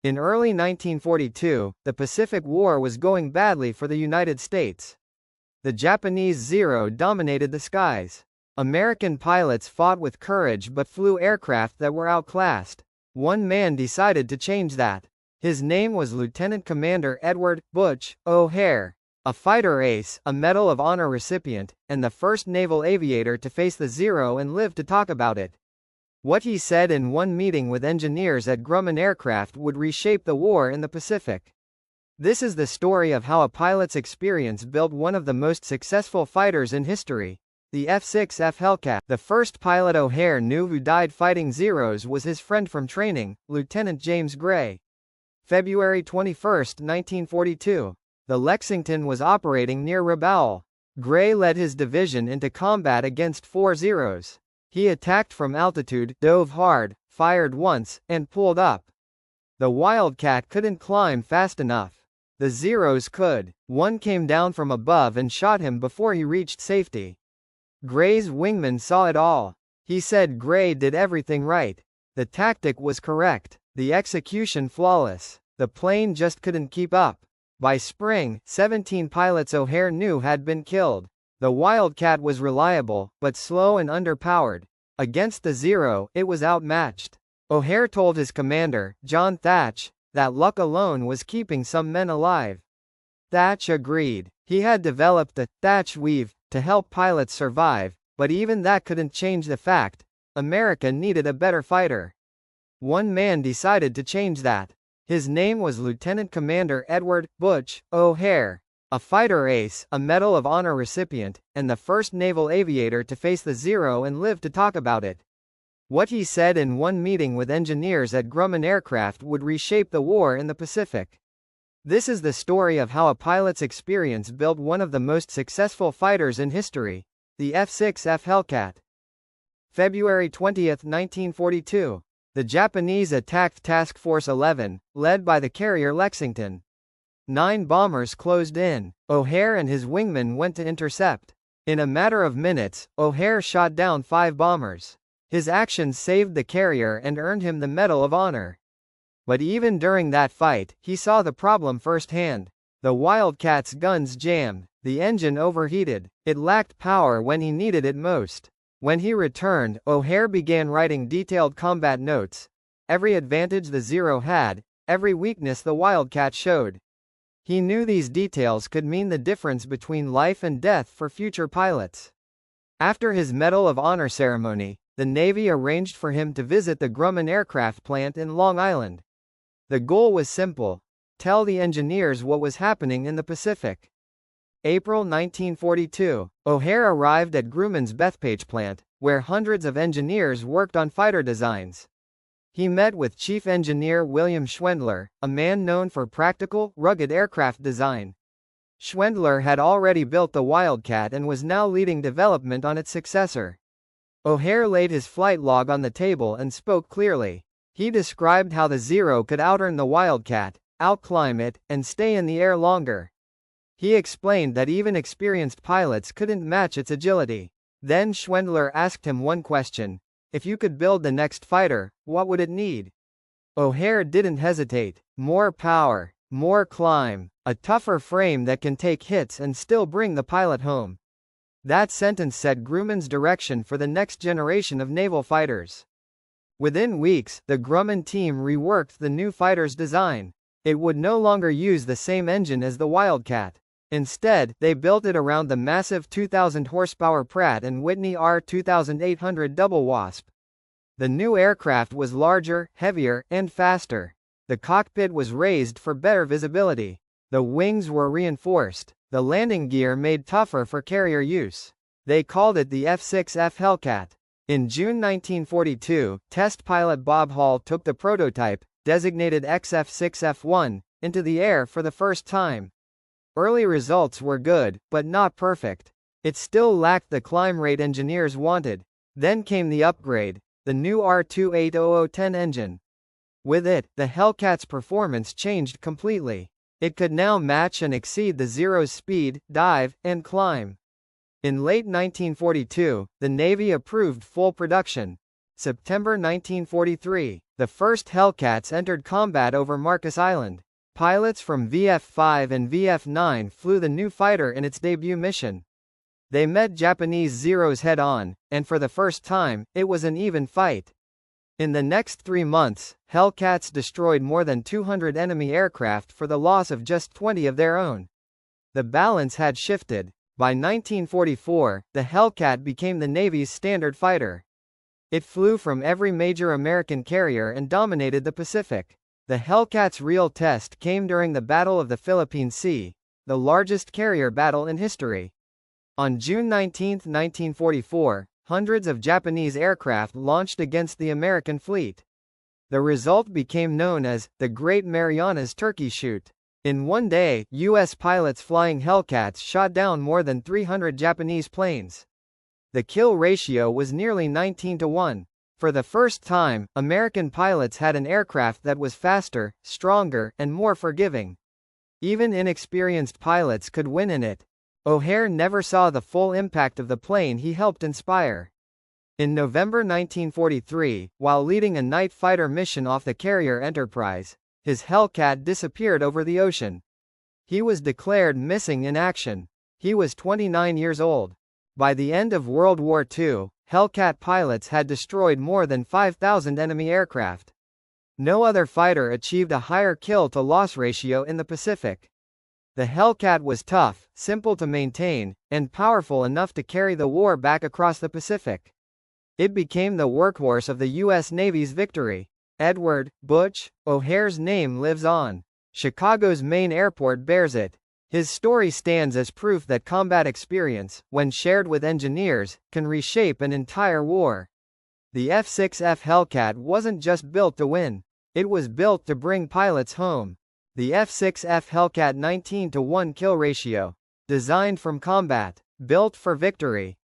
In early 1942, the Pacific War was going badly for the United States. The Japanese Zero dominated the skies. American pilots fought with courage but flew aircraft that were outclassed. One man decided to change that. His name was Lieutenant Commander Edward Butch Hare, a fighter ace, a Medal of Honor recipient, and the first naval aviator to face the Zero and live to talk about it. What he said in one meeting with engineers at Grumman Aircraft would reshape the war in the Pacific. This is the story of how a pilot's experience built one of the most successful fighters in history, the F6F Hellcat. The first pilot O'Hare knew who died fighting Zeros was his friend from training, Lieutenant James Gray. February 21, 1942. The Lexington was operating near Rabaul. Gray led his division into combat against 4 Zeros. He attacked from altitude, dove hard, fired once, and pulled up. The Wildcat couldn't climb fast enough. The Zeros could. One came down from above and shot him before he reached safety. Gray's wingman saw it all. He said Gray did everything right. The tactic was correct. The execution flawless. The plane just couldn't keep up. By spring, 17 pilots O'Hare knew had been killed. The Wildcat was reliable, but slow and underpowered. Against the Zero, it was outmatched. O'Hare told his commander, John Thatch, that luck alone was keeping some men alive. Thatch agreed. He had developed the Thatch Weave to help pilots survive, but even that couldn't change the fact America needed a better fighter. One man decided to change that. His name was Lieutenant Commander Edward Butch Hare, a fighter ace, a Medal of Honor recipient, and the first naval aviator to face the Zero and live to talk about it. What he said in one meeting with engineers at Grumman Aircraft would reshape the war in the Pacific. This is the story of how a pilot's experience built one of the most successful fighters in history, the F6F Hellcat. February 20, 1942. The Japanese attacked Task Force 11, led by the carrier Lexington. 9 bombers closed in. O'Hare and his wingman went to intercept. In a matter of minutes, O'Hare shot down 5 bombers. His actions saved the carrier and earned him the Medal of Honor. But even during that fight, he saw the problem firsthand. The Wildcat's guns jammed. The engine overheated. It lacked power when he needed it most. When he returned, O'Hare began writing detailed combat notes. Every advantage the Zero had, every weakness the Wildcat showed. He knew these details could mean the difference between life and death for future pilots. After his Medal of Honor ceremony, the Navy arranged for him to visit the Grumman aircraft plant in Long Island. The goal was simple: tell the engineers what was happening in the Pacific. April 1942, O'Hare arrived at Grumman's Bethpage plant, where hundreds of engineers worked on fighter designs. He met with Chief Engineer William Schwendler, a man known for practical, rugged aircraft design. Schwendler had already built the Wildcat and was now leading development on its successor. O'Hare laid his flight log on the table and spoke clearly. He described how the Zero could outearn the Wildcat, outclimb it, and stay in the air longer. He explained that even experienced pilots couldn't match its agility. Then Schwendler asked him one question: if you could build the next fighter, what would it need? O'Hare didn't hesitate. More power, more climb, a tougher frame that can take hits and still bring the pilot home. That sentence set Grumman's direction for the next generation of naval fighters. Within weeks, the Grumman team reworked the new fighter's design. It would no longer use the same engine as the Wildcat. Instead, they built it around the massive 2,000 horsepower Pratt & Whitney R2800 Double Wasp. The new aircraft was larger, heavier, and faster. The cockpit was raised for better visibility. The wings were reinforced. The landing gear made tougher for carrier use. They called it the F6F Hellcat. In June 1942, test pilot Bob Hall took the prototype, designated XF6F1, into the air for the first time. Early results were good, but not perfect. It still lacked the climb rate engineers wanted. Then came the upgrade, the new R280010 engine. With it, the Hellcat's performance changed completely. It could now match and exceed the Zero's speed, dive, and climb. In late 1942, the Navy approved full production. September 1943. The first Hellcats entered combat over Marcus Island. Pilots from VF-5 and VF-9 flew the new fighter in its debut mission. They met Japanese Zeros head-on, and for the first time, it was an even fight. In the next 3 months, Hellcats destroyed more than 200 enemy aircraft for the loss of just 20 of their own. The balance had shifted. By 1944, the Hellcat became the Navy's standard fighter. It flew from every major American carrier and dominated the Pacific. The Hellcat's real test came during the Battle of the Philippine Sea, the largest carrier battle in history. On June 19, 1944, hundreds of Japanese aircraft launched against the American fleet. The result became known as the Great Marianas Turkey Shoot. In one day, U.S. pilots flying Hellcats shot down more than 300 Japanese planes. The kill ratio was nearly 19-1. For the first time, American pilots had an aircraft that was faster, stronger, and more forgiving. Even inexperienced pilots could win in it. O'Hare never saw the full impact of the plane he helped inspire. In November 1943, while leading a night fighter mission off the carrier Enterprise, his Hellcat disappeared over the ocean. He was declared missing in action. He was 29 years old. By the end of World War II, Hellcat pilots had destroyed more than 5,000 enemy aircraft. No other fighter achieved a higher kill-to-loss ratio in the Pacific. The Hellcat was tough, simple to maintain, and powerful enough to carry the war back across the Pacific. It became the workhorse of the U.S. Navy's victory. Edward Butch O'Hare's name lives on. Chicago's main airport bears it. His story stands as proof that combat experience, when shared with engineers, can reshape an entire war. The F6F Hellcat wasn't just built to win. It was built to bring pilots home. The F6F Hellcat 19-1 kill ratio. Designed from combat. Built for victory.